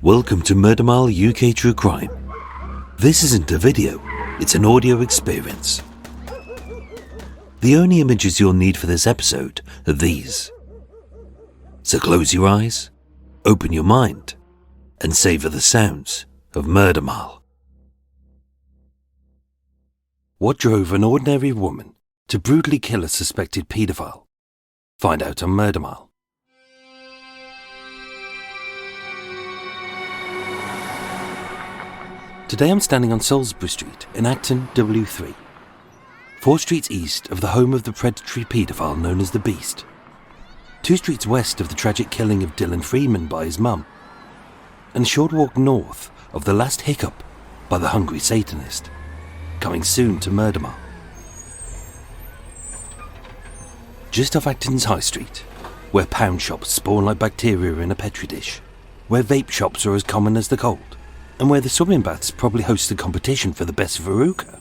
Welcome to Murder Mile UK True Crime. This isn't a video, it's an audio experience. The only images you'll need for this episode are these. So close your eyes, open your mind, and savour the sounds of Murder Mile. What drove an ordinary woman to brutally kill a suspected paedophile? Find out on Murder Mile. Today I'm standing on Salisbury Street in Acton, W3, 4 streets east of the home of the predatory paedophile known as the Beast, 2 streets west of the tragic killing of Dylan Freeman by his mum, and a short walk north of the last hiccup by the hungry Satanist, coming soon to Murder Mile. Just off Acton's High Street, where pound shops spawn like bacteria in a petri dish, where vape shops are as common as the cold, and where the swimming baths probably host a competition for the best veruca.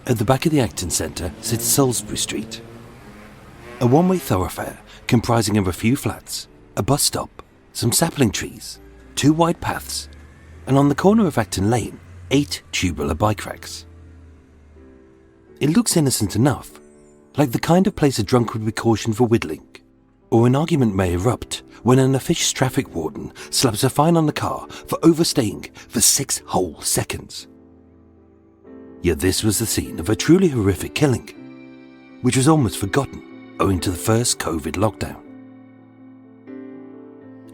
At the back of the Acton Centre sits Salisbury Street, a one-way thoroughfare comprising of a few flats, a bus stop, some sapling trees, 2 wide paths, and on the corner of Acton Lane, 8 tubular bike racks. It looks innocent enough, like the kind of place a drunk would be cautioned for whittling, or an argument may erupt when an officious traffic warden slaps a fine on the car for overstaying for 6 whole seconds. Yet this was the scene of a truly horrific killing, which was almost forgotten owing to the first COVID lockdown.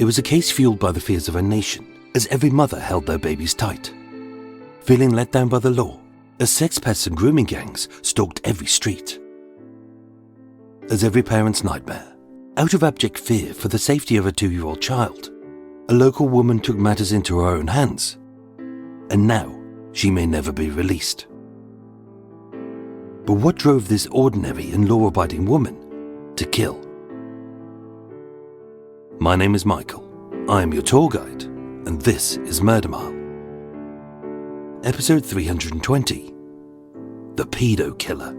It was a case fueled by the fears of a nation, as every mother held their babies tight, feeling let down by the law, as sex pests and grooming gangs stalked every street. As every parent's nightmare, out of abject fear for the safety of a 2-year-old child, a local woman took matters into her own hands, and now she may never be released. But what drove this ordinary and law-abiding woman to kill? My name is Michael, I am your tour guide, and this is Murder Mile. Episode 320, The Paedo Killer.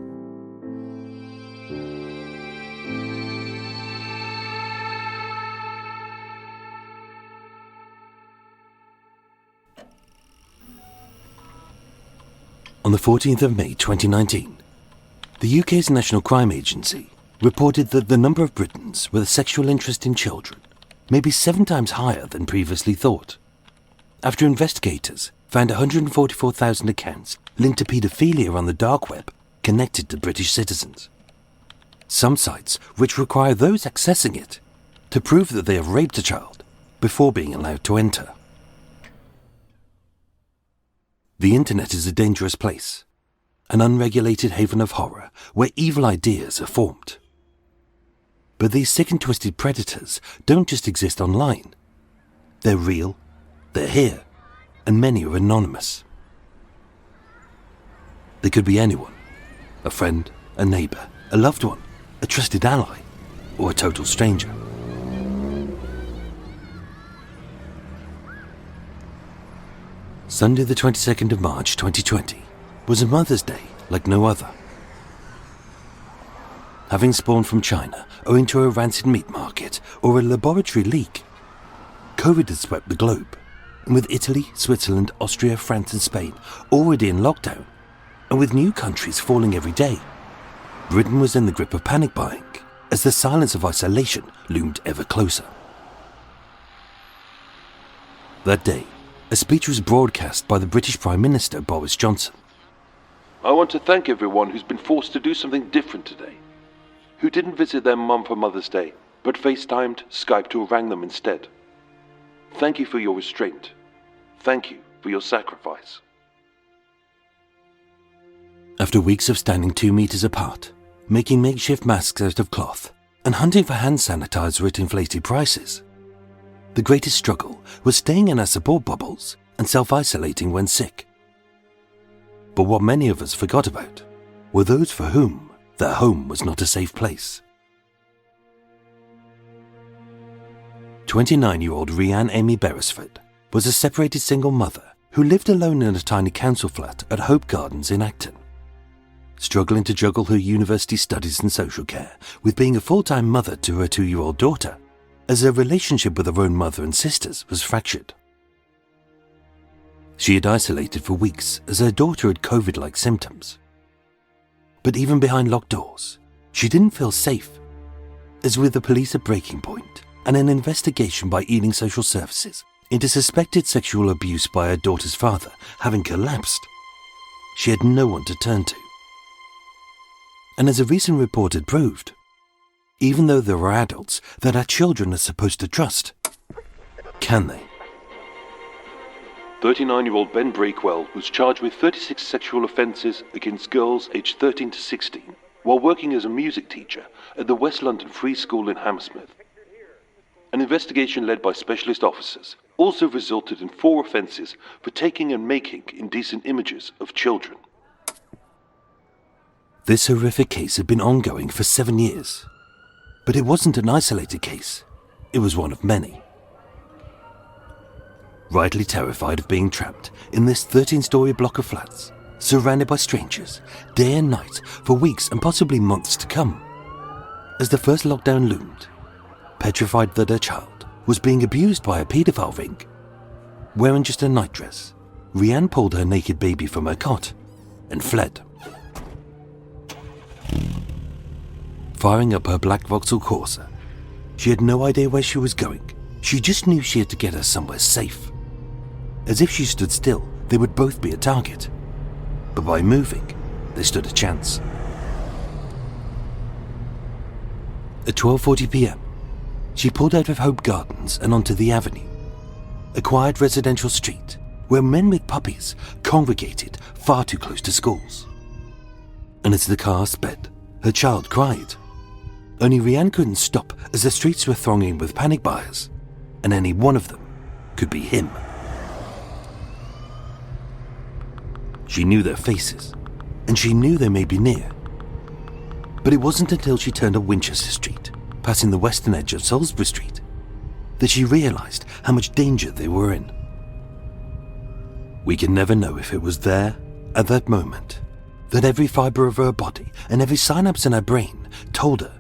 On the 14th of May 2019, the UK's National Crime Agency reported that the number of Britons with a sexual interest in children may be 7 times higher than previously thought, after investigators found 144,000 accounts linked to paedophilia on the dark web connected to British citizens. Some sites which require those accessing it to prove that they have raped a child before being allowed to enter. The internet is a dangerous place, an unregulated haven of horror where evil ideas are formed. But these sick and twisted predators don't just exist online. They're real, they're here, and many are anonymous. They could be anyone, a friend, a neighbour, a loved one, a trusted ally, or a total stranger. Sunday the 22nd of March 2020 was a Mother's Day like no other. Having spawned from China owing to a rancid meat market or a laboratory leak, COVID had swept the globe, and with Italy, Switzerland, Austria, France and Spain already in lockdown, and with new countries falling every day, Britain was in the grip of panic buying as the silence of isolation loomed ever closer. That day, a speech was broadcast by the British Prime Minister Boris Johnson. I want to thank everyone who's been forced to do something different today, who didn't visit their mum for Mother's Day, but FaceTimed, Skyped or rang them instead. Thank you for your restraint. Thank you for your sacrifice. After weeks of standing 2 meters apart, making makeshift masks out of cloth, and hunting for hand sanitizer at inflated prices, the greatest struggle was staying in our support bubbles and self-isolating when sick. But what many of us forgot about were those for whom their home was not a safe place. 29-year-old Amie Beresford was a separated single mother who lived alone in a tiny council flat at Hope Gardens in Acton, struggling to juggle her university studies and social care with being a full-time mother to her 2-year-old daughter, as her relationship with her own mother and sisters was fractured. She had isolated for weeks as her daughter had COVID-like symptoms. But even behind locked doors, she didn't feel safe, as with the police at breaking point and an investigation by Ealing Social Services into suspected sexual abuse by her daughter's father having collapsed, she had no one to turn to. And as a recent report had proved, even though there are adults that our children are supposed to trust, can they? 39-year-old Ben Breakwell was charged with 36 sexual offences against girls aged 13 to 16 while working as a music teacher at the West London Free School in Hammersmith. An investigation led by specialist officers also resulted in 4 offences for taking and making indecent images of children. This horrific case had been ongoing for 7 years, but it wasn't an isolated case. It was one of many. Rightly terrified of being trapped in this 13-story block of flats, surrounded by strangers, day and night for weeks and possibly months to come. As the first lockdown loomed, petrified that her child was being abused by a paedophile ring, wearing just a nightdress, Rhian pulled her naked baby from her cot and fled. Firing up her black Vauxhall Corsa, she had no idea where she was going. She just knew she had to get her somewhere safe. As if she stood still, they would both be a target. But by moving, they stood a chance. At 12:40 p.m, she pulled out of Hope Gardens and onto the avenue, a quiet residential street where men with puppies congregated far too close to schools. And as the car sped, her child cried. Only Rhian couldn't stop as the streets were thronging with panic buyers, and any one of them could be him. She knew their faces, and she knew they may be near. But it wasn't until she turned up Winchester Street, passing the western edge of Salisbury Street, that she realised how much danger they were in. We can never know if it was there, at that moment, that every fibre of her body and every synapse in her brain told her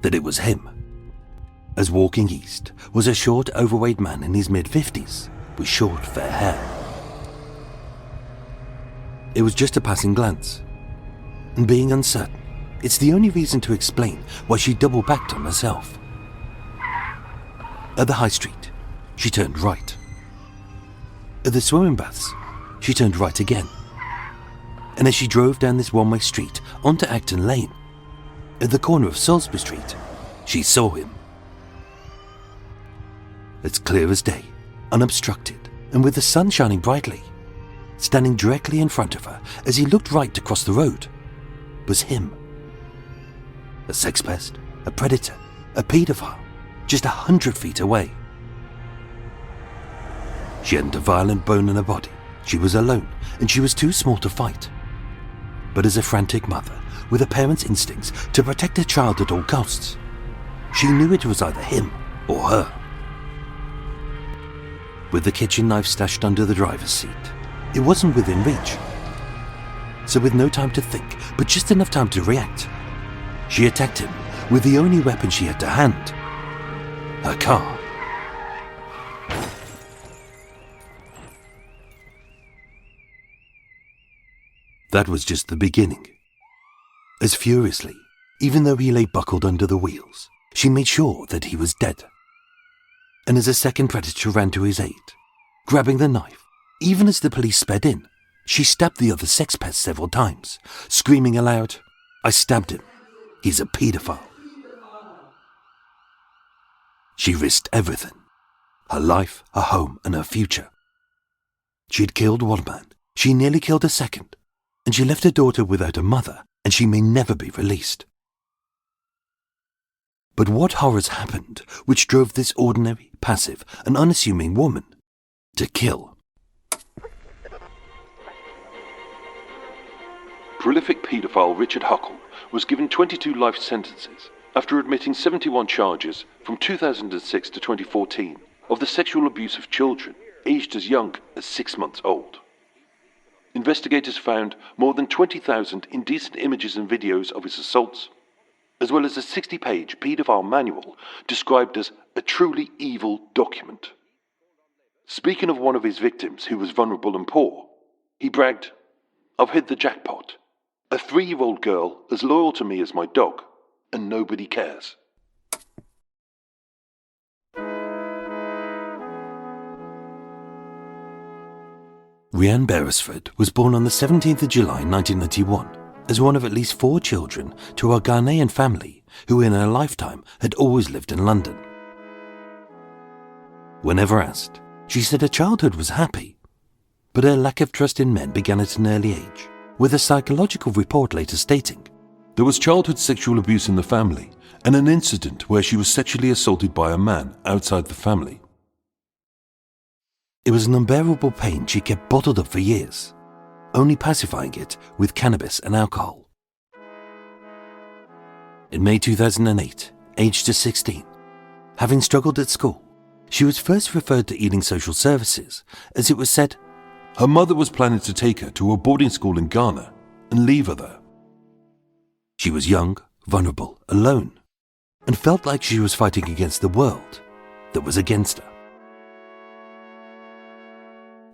that it was him. As walking east was a short, overweight man in his mid-50s with short, fair hair. It was just a passing glance, and being uncertain, it's the only reason to explain why she double-backed on herself. At the high street, she turned right. At the swimming baths, she turned right again. And as she drove down this one-way street onto Acton Lane, at the corner of Salisbury Street, she saw him. It's clear as day, unobstructed, and with the sun shining brightly, standing directly in front of her as he looked right across the road, was him. A sex pest, a predator, a paedophile, just 100 feet away. She hadn't a violent bone in her body. She was alone, and she was too small to fight. But as a frantic mother, with a parent's instincts to protect her child at all costs, she knew it was either him or her. With the kitchen knife stashed under the driver's seat, it wasn't within reach. So with no time to think, but just enough time to react, she attacked him with the only weapon she had to hand, her car. That was just the beginning. As furiously, even though he lay buckled under the wheels, she made sure that he was dead. And as a second predator ran to his aid, grabbing the knife, even as the police sped in, she stabbed the other sex pest several times, screaming aloud, "I stabbed him. He's a paedophile." She risked everything, her life, her home, and her future. She'd killed one man, she nearly killed a second, and she left her daughter without a mother, and she may never be released. But what horrors happened which drove this ordinary, passive, and unassuming woman to kill? Prolific paedophile Richard Huckle was given 22 life sentences after admitting 71 charges from 2006 to 2014 of the sexual abuse of children aged as young as 6 months old. Investigators found more than 20,000 indecent images and videos of his assaults, as well as a 60-page paedophile manual described as a truly evil document. Speaking of one of his victims who was vulnerable and poor, he bragged, "I've hit the jackpot. A 3-year-old girl as loyal to me as my dog, and nobody cares." Rhian Beresford was born on the 17th of July 1991 as one of at least 4 children to a Ghanaian family who in her lifetime had always lived in London. Whenever asked, she said her childhood was happy, but her lack of trust in men began at an early age, with a psychological report later stating, "There was childhood sexual abuse in the family and an incident where she was sexually assaulted by a man outside the family." It was an unbearable pain she kept bottled up for years, only pacifying it with cannabis and alcohol. In May 2008, aged just 16, having struggled at school, she was first referred to Ealing Social Services as it was said her mother was planning to take her to a boarding school in Ghana and leave her there. She was young, vulnerable, alone, and felt like she was fighting against the world that was against her.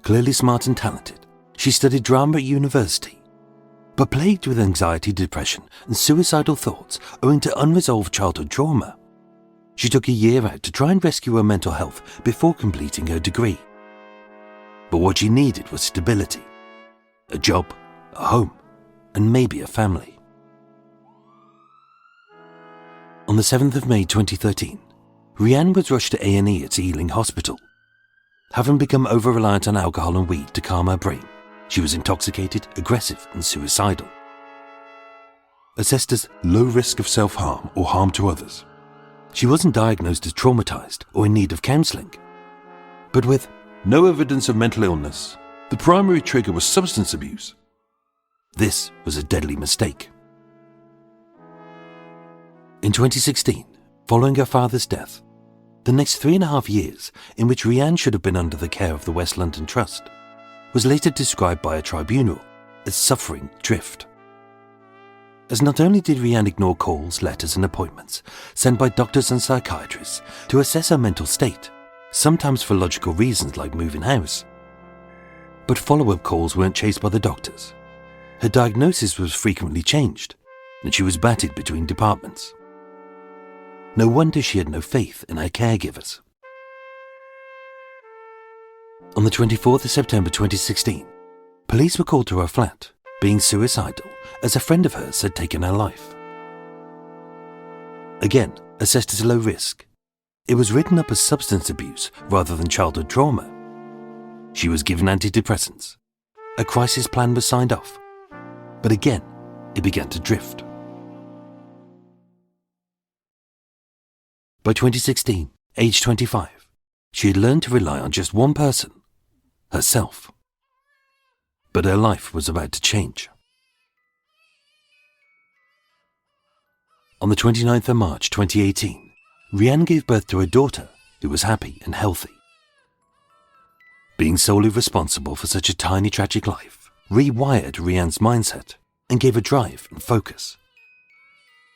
Clearly smart and talented, she studied drama at university, but plagued with anxiety, depression, and suicidal thoughts owing to unresolved childhood trauma. She took a year out to try and rescue her mental health before completing her degree. But what she needed was stability, a job, a home, and maybe a family. On the 7th of May 2013, Rhian was rushed to A&E at Ealing Hospital. Having become over-reliant on alcohol and weed to calm her brain, she was intoxicated, aggressive, and suicidal. Assessed as low risk of self-harm or harm to others, she wasn't diagnosed as traumatized or in need of counseling, but with no evidence of mental illness, the primary trigger was substance abuse. This was a deadly mistake. In 2016, following her father's death, the next 3.5 years, in which Rhian should have been under the care of the West London Trust, was later described by a tribunal as suffering drift. As not only did Rhian ignore calls, letters and appointments sent by doctors and psychiatrists to assess her mental state, sometimes for logical reasons like moving house, but follow-up calls weren't chased by the doctors. Her diagnosis was frequently changed, and she was batted between departments. No wonder she had no faith in her caregivers. On the 24th of September 2016, police were called to her flat, being suicidal as a friend of hers had taken her life. Again, assessed as low risk, it was written up as substance abuse rather than childhood trauma. She was given antidepressants. A crisis plan was signed off, but again, it began to drift. By 2016, aged 25, she had learned to rely on just one person, herself. But her life was about to change. On the 29th of March 2018, Rhian gave birth to a daughter who was happy and healthy. Being solely responsible for such a tiny tragic life rewired Rhian's mindset and gave her drive and focus.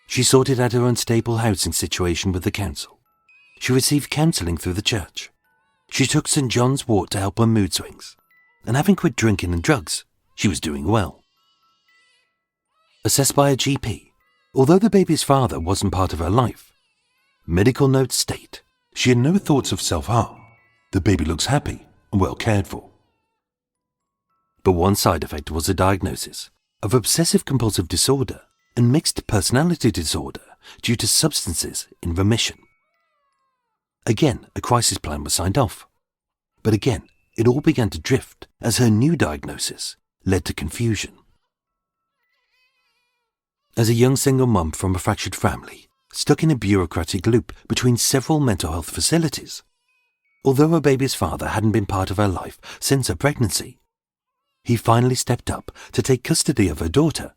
She sorted out her unstable housing situation with the council. She received counselling through the church. She took St. John's wort to help her mood swings. And having quit drinking and drugs, she was doing well. Assessed by a GP, although the baby's father wasn't part of her life, medical notes state she had no thoughts of self-harm. The baby looks happy and well cared for. But one side effect was a diagnosis of obsessive-compulsive disorder and mixed personality disorder due to substances in remission. Again, a crisis plan was signed off. But again, it all began to drift as her new diagnosis led to confusion. As a young single mum from a fractured family, stuck in a bureaucratic loop between several mental health facilities, although her baby's father hadn't been part of her life since her pregnancy, he finally stepped up to take custody of her daughter,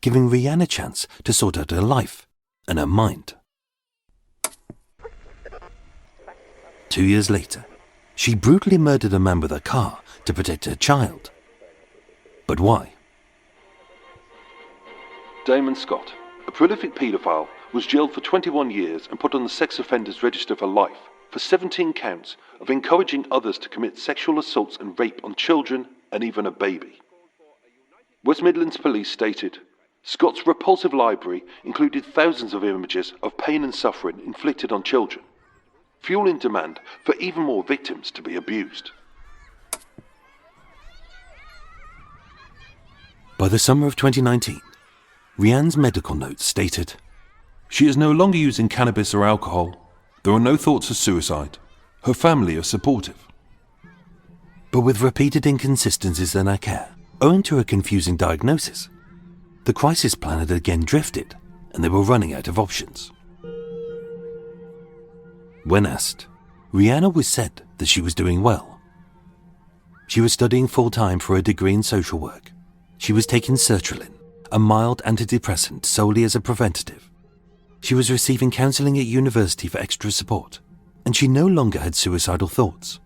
giving Rhian a chance to sort out her life and her mind. 2 years later, she brutally murdered a man with a car to protect her child. But why? Damon Scott, a prolific paedophile, was jailed for 21 years and put on the sex offenders register for life for 17 counts of encouraging others to commit sexual assaults and rape on children and even a baby. West Midlands Police stated, Scott's repulsive library included thousands of images of pain and suffering inflicted on children, fueling demand for even more victims to be abused. By the summer of 2019, Rhian's medical notes stated, She is no longer using cannabis or alcohol. There are no thoughts of suicide. Her family are supportive. But with repeated inconsistencies in her care, owing to a confusing diagnosis, the crisis plan had again drifted and they were running out of options. When asked, Rhian always said that she was doing well. She was studying full-time for a degree in social work. She was taking sertraline, a mild antidepressant solely as a preventative. She was receiving counselling at university for extra support, and she no longer had suicidal thoughts.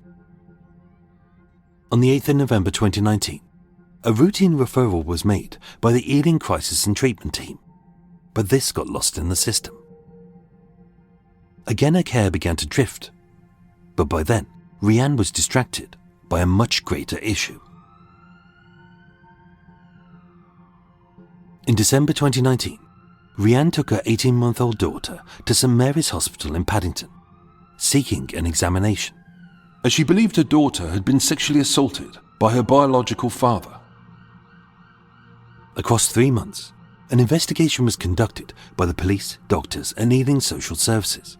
On the 8th of November 2019, a routine referral was made by the Ealing Crisis and Treatment Team, but this got lost in the system. Again her care began to drift, but by then, Rhian was distracted by a much greater issue. In December 2019, Rhian took her 18-month-old daughter to St Mary's Hospital in Paddington, seeking an examination, as she believed her daughter had been sexually assaulted by her biological father. Across 3 months, an investigation was conducted by the police, doctors and Ealing Social Services,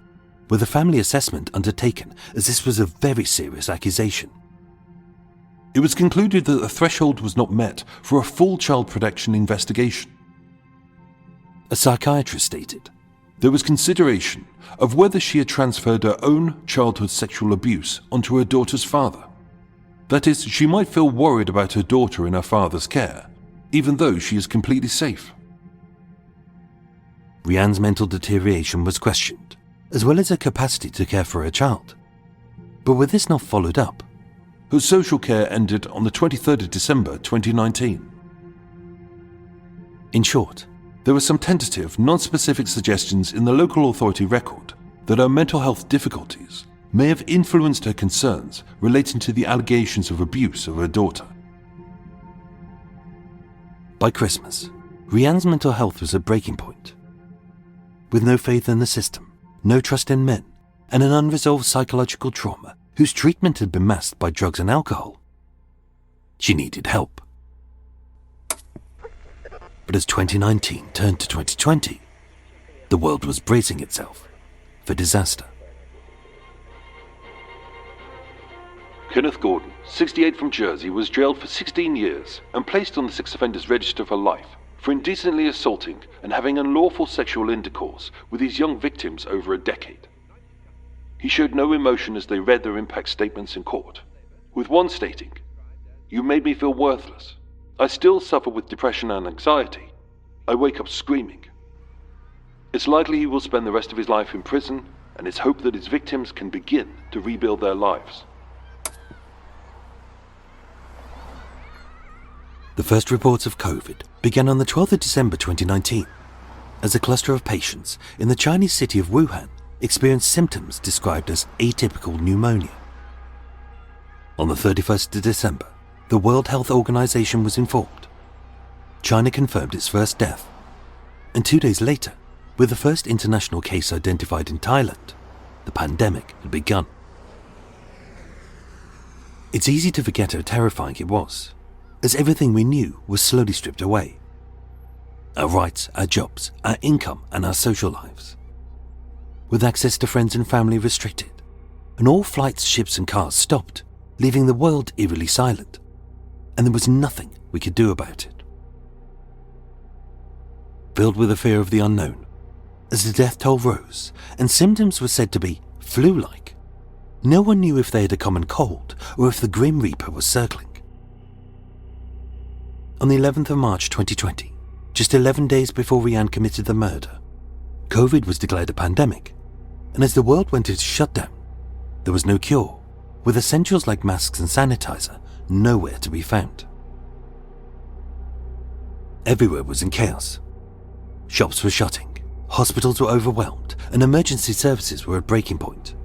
with a family assessment undertaken as this was a very serious accusation. It was concluded that the threshold was not met for a full child protection investigation. A psychiatrist stated, There was consideration of whether she had transferred her own childhood sexual abuse onto her daughter's father. That is, she might feel worried about her daughter in her father's care, even though she is completely safe. Rhian's mental deterioration was questioned, as well as her capacity to care for her child. But with this not followed up, her social care ended on the 23rd of December 2019. In short, there were some tentative, non-specific suggestions in the local authority record that her mental health difficulties may have influenced her concerns relating to the allegations of abuse of her daughter. By Christmas, Rhian's mental health was at breaking point. With no faith in the system, no trust in men, and an unresolved psychological trauma whose treatment had been masked by drugs and alcohol, she needed help. But as 2019 turned to 2020, the world was bracing itself for disaster. Kenneth Gordon, 68 from Jersey, was jailed for 16 years and placed on the sex offenders register for life for indecently assaulting and having unlawful sexual intercourse with his young victims over a decade. He showed no emotion as they read their impact statements in court, with one stating, "You made me feel worthless. I still suffer with depression and anxiety. I wake up screaming." It's likely he will spend the rest of his life in prison, and it's hoped that his victims can begin to rebuild their lives. The first reports of COVID began on the 12th of December 2019, as a cluster of patients in the Chinese city of Wuhan experienced symptoms described as atypical pneumonia. On the 31st of December, the World Health Organization was informed. China confirmed its first death, and 2 days later, with the first international case identified in Thailand, the pandemic had begun. It's easy to forget how terrifying it was, as everything we knew was slowly stripped away. Our rights, our jobs, our income, and our social lives. With access to friends and family restricted, and all flights, ships, and cars stopped, leaving the world eerily silent, and there was nothing we could do about it. Filled with the fear of the unknown, as the death toll rose and symptoms were said to be flu-like, no one knew if they had a common cold or if the Grim Reaper was circling. On the 11th of March 2020, just 11 days before Rhian committed the murder, COVID was declared a pandemic, and as the world went into shutdown, there was no cure, with essentials like masks and sanitizer nowhere to be found. Everywhere was in chaos. Shops were shutting, hospitals were overwhelmed, and emergency services were at breaking point.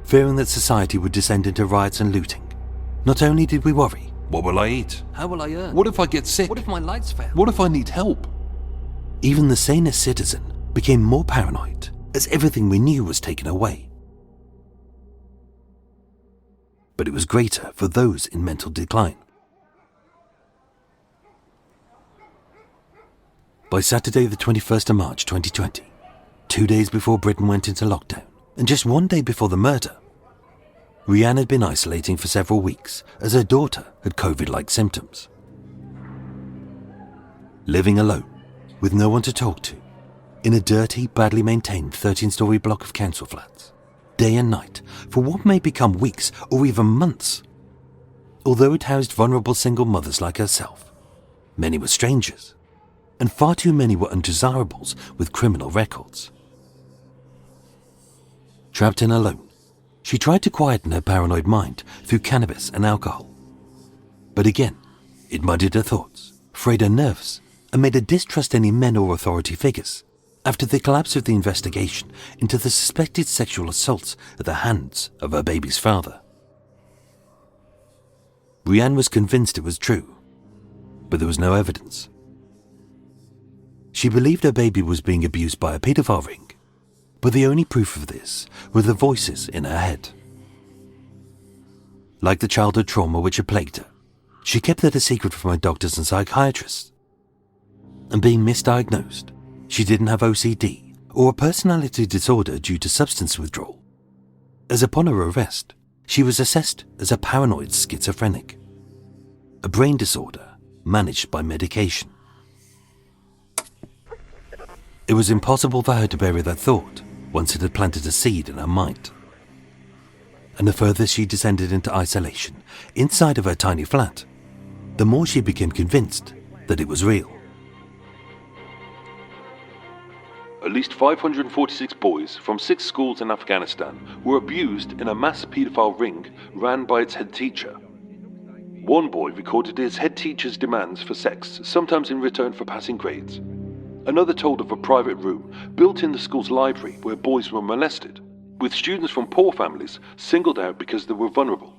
fearing that society would descend into riots and looting. Not only did we worry, What will I eat? How will I earn? What if I get sick? What if my lights fail? What if I need help? even the sanest citizen became more paranoid as everything we knew was taken away. But it was greater for those in mental decline. By Saturday the 21st of March 2020, 2 days before Britain went into lockdown, and just 1 day before the murder, Rhian had been isolating for several weeks as her daughter had COVID-like symptoms. Living alone, with no one to talk to, in a dirty, badly maintained 13-storey block of council flats, day and night, for what may become weeks or even months. Although it housed vulnerable single mothers like herself, many were strangers, and far too many were undesirables with criminal records. Trapped in alone, she tried to quieten her paranoid mind through cannabis and alcohol. But again, it muddied her thoughts, frayed her nerves, and made her distrust any men or authority figures after the collapse of the investigation into the suspected sexual assaults at the hands of her baby's father. Rhian was convinced it was true, but there was no evidence. She believed her baby was being abused by a paedophile ring, but the only proof of this were the voices in her head. Like the childhood trauma which had plagued her, she kept that a secret from her doctors and psychiatrists. And being misdiagnosed, she didn't have OCD or a personality disorder due to substance withdrawal, as upon her arrest, she was assessed as a paranoid schizophrenic, a brain disorder managed by medication. It was impossible for her to bury that thought once it had planted a seed in her mind. And the further she descended into isolation inside of her tiny flat, the more she became convinced that it was real. At least 546 boys from 6 schools in Afghanistan were abused in a mass paedophile ring ran by its head teacher. One boy recorded his head teacher's demands for sex, sometimes in return for passing grades. Another told of a private room built in the school's library where boys were molested, with students from poor families singled out because they were vulnerable.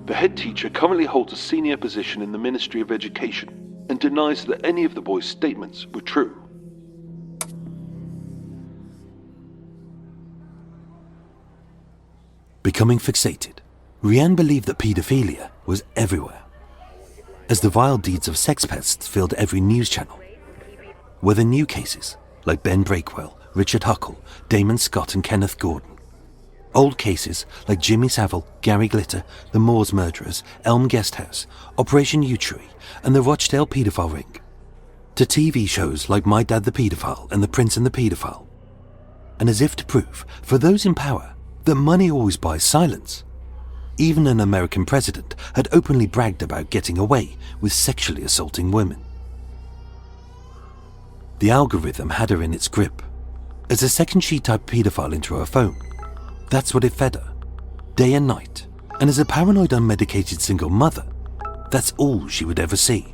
The head teacher currently holds a senior position in the Ministry of Education and denies that any of the boys' statements were true. Becoming fixated, Rhian believed that paedophilia was everywhere, as the vile deeds of sex pests filled every news channel. Whether new cases like Ben Breakwell, Richard Huckle, Damon Scott and Kenneth Gordon, old cases like Jimmy Savile, Gary Glitter, the Moors murderers, Elm Guesthouse, Operation Uteri and the Rochdale paedophile ring, to TV shows like My Dad the Paedophile and The Prince and the Paedophile, and as if to prove for those in power that money always buys silence, even an American president had openly bragged about getting away with sexually assaulting women. The algorithm had her in its grip. As the second she typed paedophile into her phone, that's what it fed her, day and night, and as a paranoid unmedicated single mother, that's all she would ever see.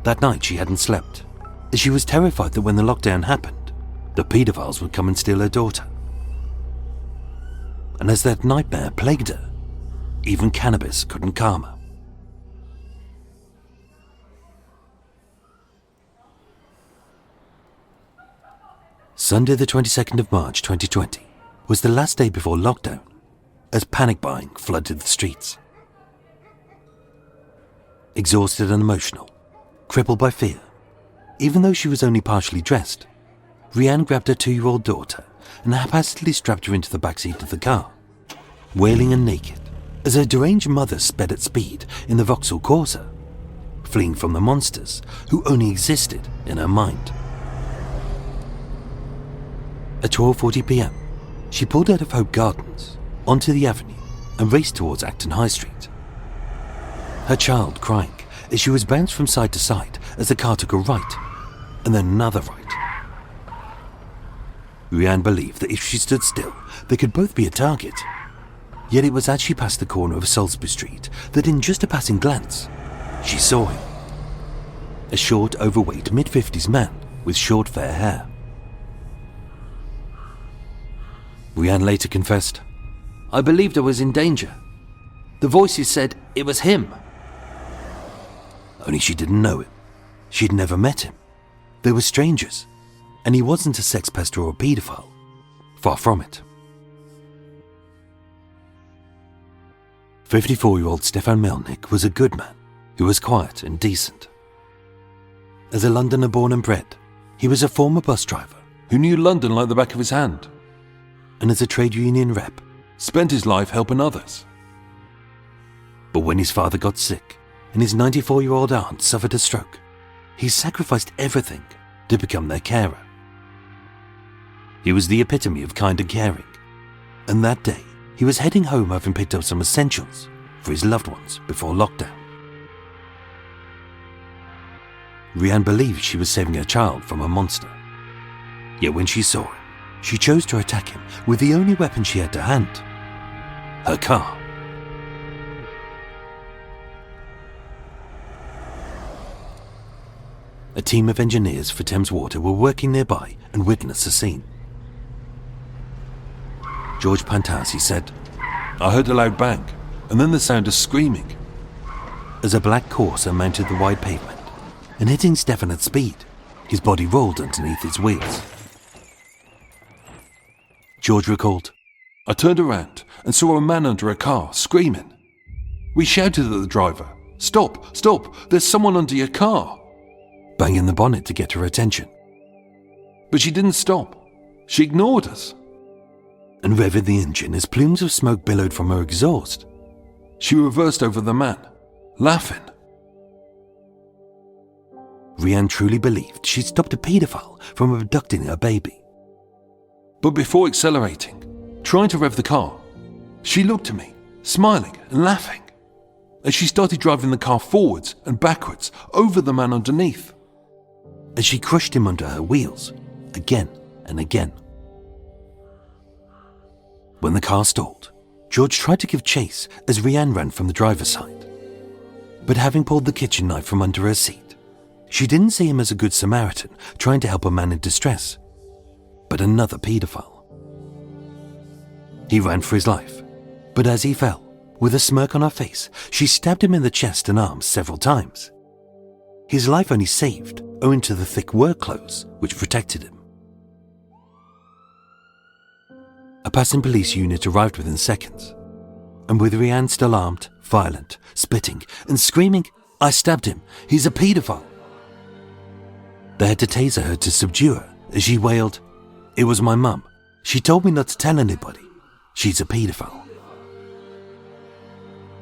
That night she hadn't slept, as she was terrified that when the lockdown happened, the paedophiles would come and steal her daughter. And as that nightmare plagued her, even cannabis couldn't calm her. Sunday the 22nd of March 2020 was the last day before lockdown, as panic buying flooded the streets. Exhausted and emotional, crippled by fear, even though she was only partially dressed, Rhian grabbed her 2-year-old daughter and haphazardly strapped her into the backseat of the car, wailing and naked, as her deranged mother sped at speed in the Vauxhall Corsa, fleeing from the monsters who only existed in her mind. At 12:40 p.m, she pulled out of Hope Gardens, onto the avenue, and raced towards Acton High Street. Her child crying as she was bounced from side to side as the car took a right, and then another right. Rhian believed that if she stood still, they could both be a target. Yet it was as she passed the corner of Salisbury Street that in just a passing glance, she saw him. A short, overweight, mid-50s man with short fair hair. Rhian later confessed, "I believed I was in danger. The voices said it was him." Only she didn't know it. She'd never met him. They were strangers, and he wasn't a sex pest or a paedophile. Far from it. 54-year-old Stefan Melnyk was a good man who was quiet and decent. As a Londoner born and bred, he was a former bus driver Who knew London like the back of his hand. and as a trade union rep. Spent his life helping others. But when his father got sick and his 94-year-old aunt suffered a stroke, he sacrificed everything to become their carer. He was the epitome of kind and caring, and that day he was heading home having picked up some essentials for his loved ones before lockdown. Rhian believed she was saving her child from a monster. Yet when she saw him, she chose to attack him with the only weapon she had to hand, her car. A team of engineers for Thames Water were working nearby and witnessed the scene. George Pantasi said, I heard a loud bang, and then the sound of screaming. as a black Corsa mounted the wide pavement and hitting Stefan at speed, his body rolled underneath its wheels. George recalled, I turned around and saw a man under a car, screaming. We shouted at the driver, Stop, stop, there's someone under your car. banging the bonnet to get her attention, But she didn't stop. She ignored us. and revving the engine as plumes of smoke billowed from her exhaust. She reversed over the man, laughing. Rhian truly believed she'd stopped a paedophile from abducting her baby. But before accelerating, trying to rev the car, she looked at me, smiling and laughing, as she started driving the car forwards and backwards over the man underneath. As she crushed him under her wheels, again and again. When the car stalled, George tried to give chase as Rhian ran from the driver's side. But having pulled the kitchen knife from under her seat, she didn't see him as a good Samaritan trying to help a man in distress, but another paedophile. He ran for his life, but as he fell, with a smirk on her face, she stabbed him in the chest and arms several times. His life only saved owing to the thick work clothes which protected him. A passing police unit arrived within seconds, and with Rhian still armed, violent, spitting, and screaming, I stabbed him, he's a paedophile. They had to taser her to subdue her as she wailed, It was my mum. She told me not to tell anybody. She's a paedophile.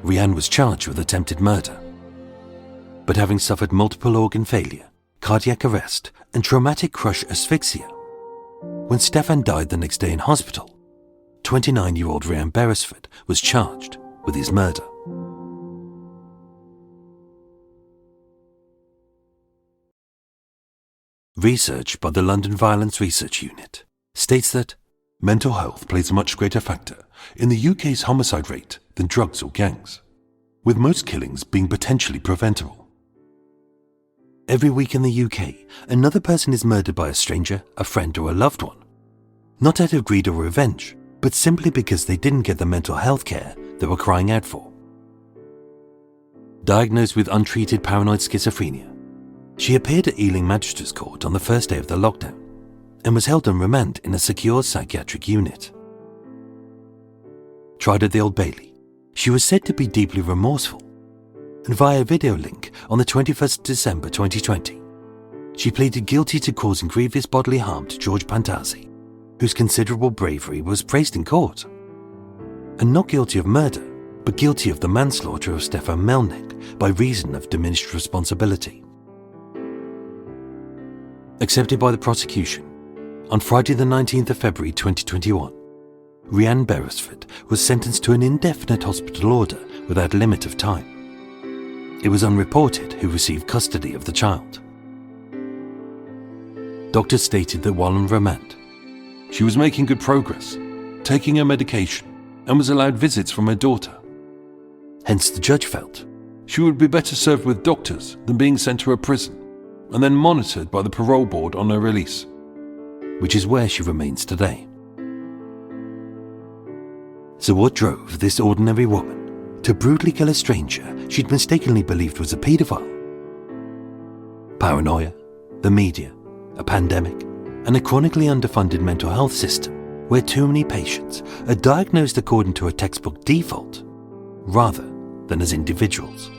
Rhian was charged with attempted murder, but having suffered multiple organ failure, cardiac arrest, and traumatic crush asphyxia, when Stefan died the next day in hospital, 29-year-old Rhian Beresford was charged with his murder. Research by the London Violence Research Unit states that Mental health plays a much greater factor in the UK's homicide rate than drugs or gangs, with most killings being potentially preventable. every week in the UK, another person is murdered by a stranger, a friend, or a loved one, not out of greed or revenge, but simply because they didn't get the mental health care they were crying out for. Diagnosed with untreated paranoid schizophrenia, she appeared at Ealing Magistrates Court on the first day of the lockdown and was held on remand in a secure psychiatric unit. Tried at the Old Bailey, she was said to be deeply remorseful, and via video link on the 21st December 2020, she pleaded guilty to causing grievous bodily harm to George Pantasi, whose considerable bravery was praised in court, and not guilty of murder, but guilty of the manslaughter of Stefan Melnyk by reason of diminished responsibility. Accepted by the prosecution, on Friday the 19th of February 2021, Rhian Beresford was sentenced to an indefinite hospital order without limit of time. It was unreported who received custody of the child. Doctors stated that while on remand, She was making good progress, taking her medication, and was allowed visits from her daughter. hence the judge felt, She would be better served with doctors than being sent to a prison, and then monitored by the parole board on her release. which is where she remains today. So what drove this ordinary woman to brutally kill a stranger she'd mistakenly believed was a paedophile? Paranoia, the media, a pandemic, and a chronically underfunded mental health system where too many patients are diagnosed according to a textbook default rather than as individuals.